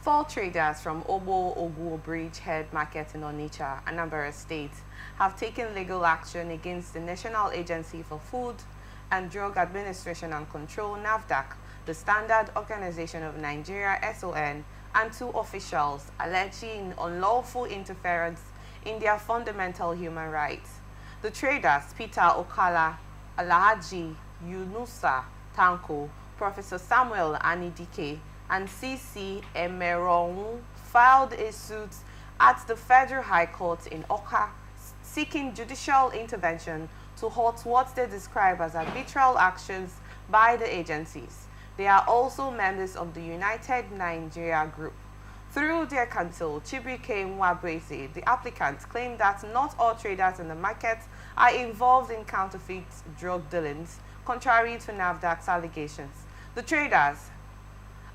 Four traders from Ogwu Bridgehead Market in Onitsha, Anambra State, have taken legal action against the National Agency for Food and Drug Administration and Control, Nafdac, the Standard Organization of Nigeria, SON, and two officials, alleging unlawful interference in their fundamental human rights. The traders, Peter Okala, Alhaji Yunusa Tanko, Professor Samuel Anidike, and C.C. Emeronwu, filed a suit at the Federal High Court in Awka, seeking judicial intervention to halt what they describe as arbitral actions by the agencies. They are also members of the United Nigeria Group. Through their counsel, Chibuike Nwabweze, the applicant, claimed that not all traders in the market are involved in counterfeit drug dealings, contrary to Nafdac's allegations. The traders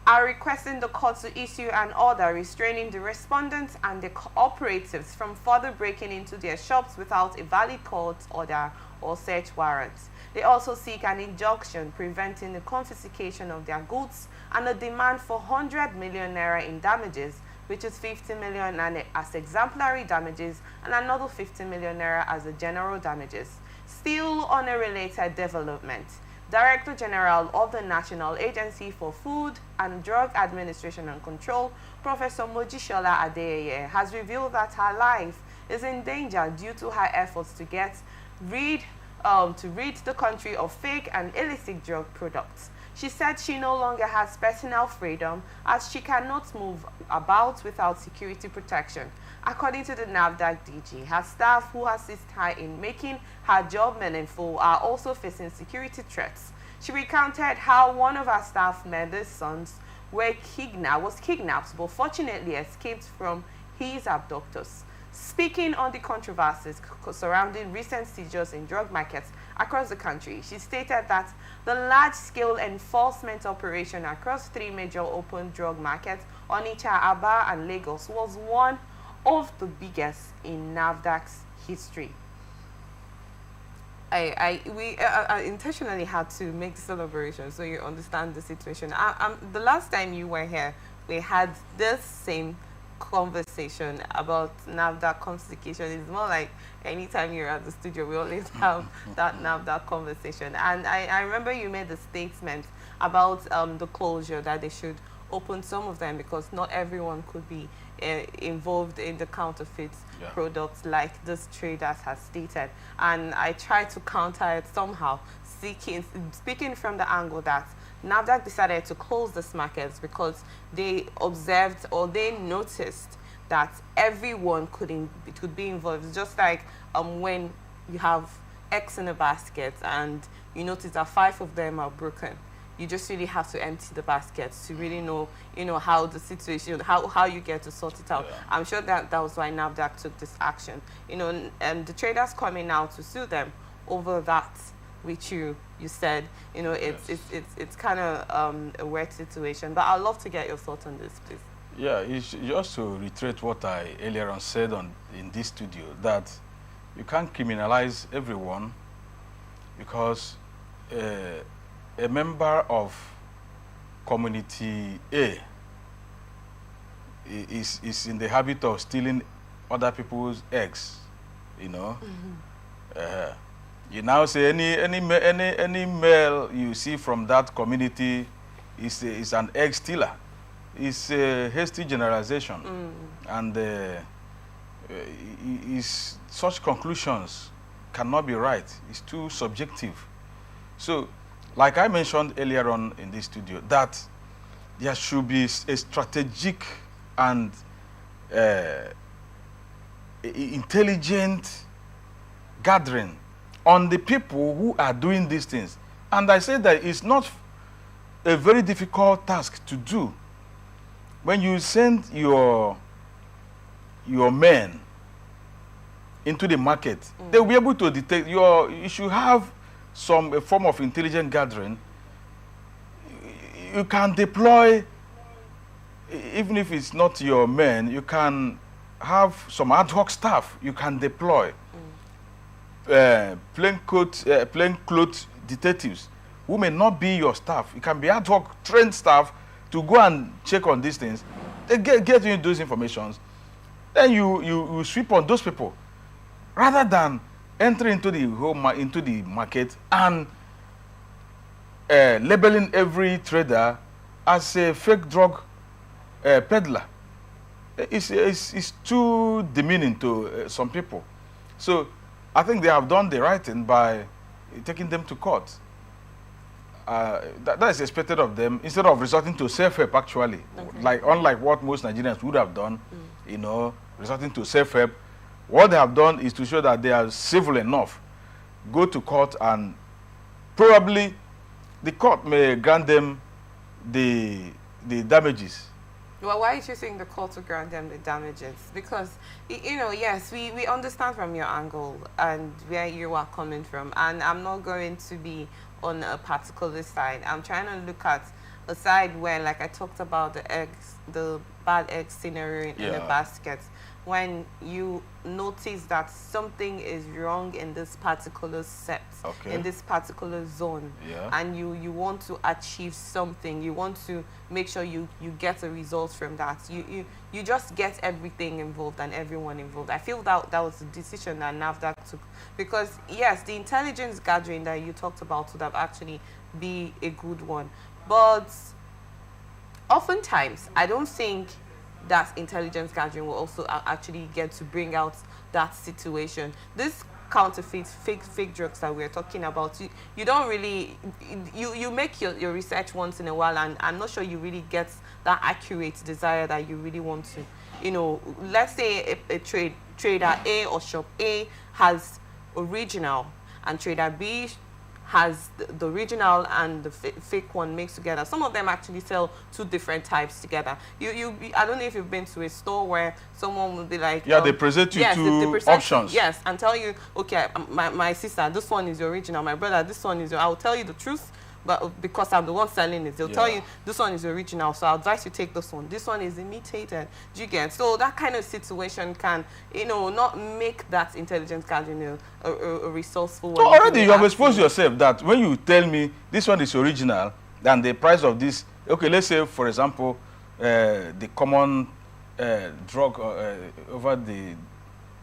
are requesting the court to issue an order restraining the respondents and the cooperatives from further breaking into their shops without a valid court order or search warrants. They also seek an injunction preventing the confiscation of their goods and a demand for 100 million naira in damages, which is 50 million as exemplary damages and another 50 million naira as the general damages. Still on a related development, Director General of the National Agency for Food and Drug Administration and Control, Professor Mojishola Adeyeye, has revealed that her life is in danger due to her efforts to rid the country of fake and illicit drug products. She said she no longer has personal freedom as she cannot move about without security protection. According to the Nafdac DG, her staff who assist her in making her job meaningful are also facing security threats. She recounted how one of her staff members' sons was kidnapped but fortunately escaped from his abductors. Speaking on the controversies surrounding recent seizures in drug markets across the country, she stated that the large-scale enforcement operation across three major open drug markets, Onitsha, Aba, and Lagos, was one of the biggest in Nafdac's history. We intentionally had to make this elaboration so you understand the situation. The last time you were here, we had this same conversation about Nafdac confiscation. It's more like anytime you're at the studio, we always have that Nafdac conversation. And I remember you made a statement about the closure, that they should open some of them because not everyone could be involved in the counterfeit products like this traders has stated. And I tried to counter it somehow, speaking from the angle that Nafdac decided to close these markets because they observed or they noticed that everyone could be involved. It's just like when you have eggs in a basket and you notice that 5 of them are broken. You just really have to empty the baskets to really know, how the situation, how you get to sort it out. Yeah. I'm sure that was why Nafdac took this action. The traders coming out to sue them over that, which you said, it's kind of a weird situation. But I'd love to get your thoughts on this, please. Yeah, it's just to reiterate what I earlier on said in this studio, that you can't criminalize everyone because a member of community A is in the habit of stealing other people's eggs, you now say any male you see from that community is an egg stealer. It's a hasty generalization, and such conclusions cannot be right. It's too subjective. So, like I mentioned earlier on in this studio, that there should be a strategic and intelligent gathering on the people who are doing these things. And I say that it's not a very difficult task to do. When you send your men into the market, they'll be able to detect you should have some form of intelligent gathering. You can deploy, even if it's not your men, you can have some ad hoc staff you can deploy. Plainclothes detectives who may not be your staff. It can be ad hoc trained staff to go and check on these things. get you those informations, then you sweep on those people, rather than enter into the into the market and labeling every trader as a fake drug peddler. It's too demeaning to some people. So I think they have done the right thing by taking them to court. That is expected of them, instead of resorting to self-help, actually. Okay. Unlike what most Nigerians would have done, you know, resorting to self-help. What they have done is to show that they are civil enough. Go to court, and probably the court may grant them the damages. Well, why do you think the court will grant them the damages? Because, you know, yes, we understand from your angle and where you are coming from. And I'm not going to be on a particular side. I'm trying to look at a side where, like I talked about the bad egg scenario in the basket. When you notice that something is wrong in this particular set, in this particular zone, and you want to achieve something, you want to make sure you get a result from that, you just get everything involved and everyone involved. I feel that was the decision that Nafdac took, because yes, the intelligence gathering that you talked about would have actually be a good one, but oftentimes I don't think that intelligence gathering will also actually get to bring out that situation. This counterfeit, fake drugs that we're talking about, you don't really, you make your research once in a while, and I'm not sure you really get that accurate desire that you really want to. You know, let's say a trader A or shop A has original, and trader B has the original and the fake one mixed together. Some of them actually sell two different types together. I don't know if you've been to a store where someone will be like, they present you two options. Yes, and tell you, okay, my sister, this one is the original. My brother, this one is I will tell you the truth, but because I'm the one selling it, they'll tell you this one is the original, so I'll advise you take this one. This one is imitated. Do you get? So that kind of situation can, you know, not make that intelligence gathering a resourceful one. So already you have exposed yourself that when you tell me this one is original, then the price of this, okay, let's say, for example, the common drug over the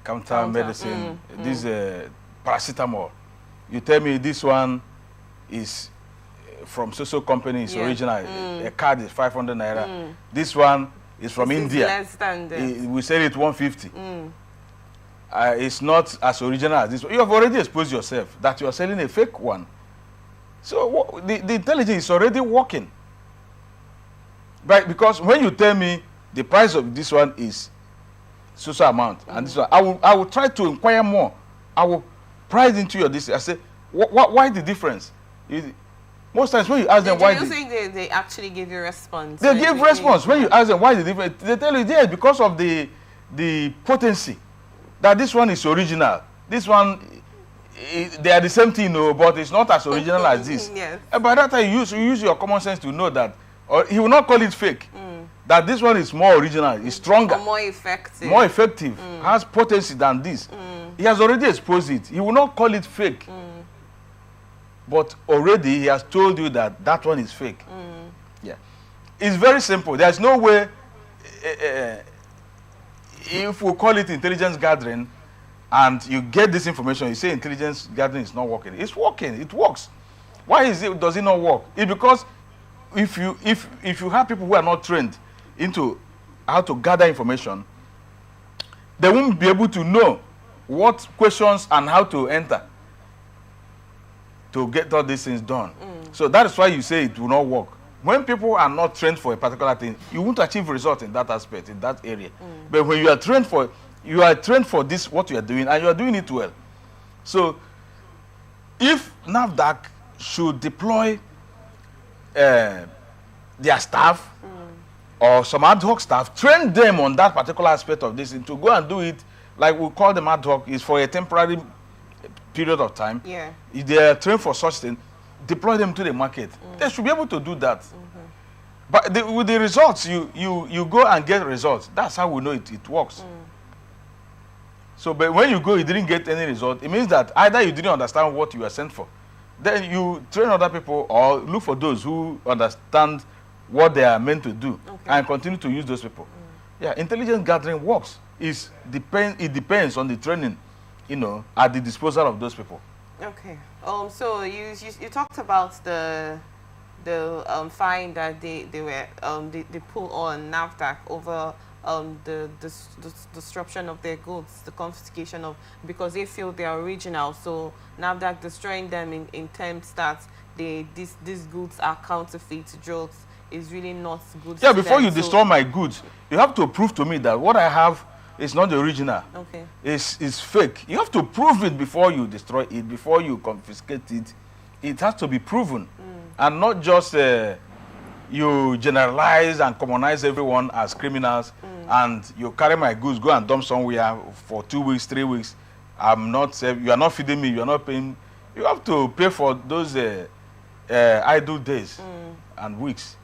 counter medicine, this paracetamol, you tell me this one is from so company, is original. A card is 500 naira. This one is from India. Less than this. We sell it 150. It's not as original as this one. You have already exposed yourself that you are selling a fake one. So the intelligence is already working. Right? Because when you tell me the price of this one is so amount, and this one, I will try to inquire more. I will price into your this. I say, why the difference? Most times when you ask them why, do you think they actually give you a response? They give response when you ask them why the difference. They tell you, yes, because of the potency. That this one is original. This one, they are the same thing, but it's not as original as this. Yes. And by that time, you use your common sense to know that, or he will not call it fake. That this one is more original, is stronger, or more effective. More effective, has potency than this. He has already exposed it. He will not call it fake. But already he has told you that that one is fake. Yeah, it's very simple. There's no way. If we call it intelligence gathering, and you get this information, you say intelligence gathering is not working. It's working. It works. Why does it not work? It's because if you have people who are not trained into how to gather information, they won't be able to know what questions and how to enter to get all these things done. So that is why you say it will not work. When people are not trained for a particular thing, you won't achieve results in that aspect, in that area. But when you are trained for this, what you are doing, and you are doing it well. So if Nafdac should deploy their staff or some ad hoc staff, train them on that particular aspect of this, and to go and do it, like we call them ad hoc, is for a temporary period of time. Yeah. If they are trained for such thing, deploy them to the market. They should be able to do that. But with the results, you go and get results. That's how we know it works. So, but when you go, you didn't get any result, it means that either you didn't understand what you were sent for. Then you train other people or look for those who understand what they are meant to do, Okay. and continue to use those people. Yeah, intelligence gathering works. It depends on the training, you know, at the disposal of those people. Okay. So you talked about the fine that they put on Nafdac over the disruption of their goods, the confiscation of, because they feel they are original. So Nafdac destroying them in terms that these goods are counterfeit drugs is really not good. Yeah, before you destroy my goods, you have to prove to me that what I have is not the original. Okay. It's fake. You have to prove it before you destroy it, before you confiscate it. It has to be proven, and not just you generalize and commonize everyone as criminals, and you carry my goods, go and dump somewhere for 2 weeks, 3 weeks. You are not feeding me, you are not paying. You have to pay for those idle days and weeks.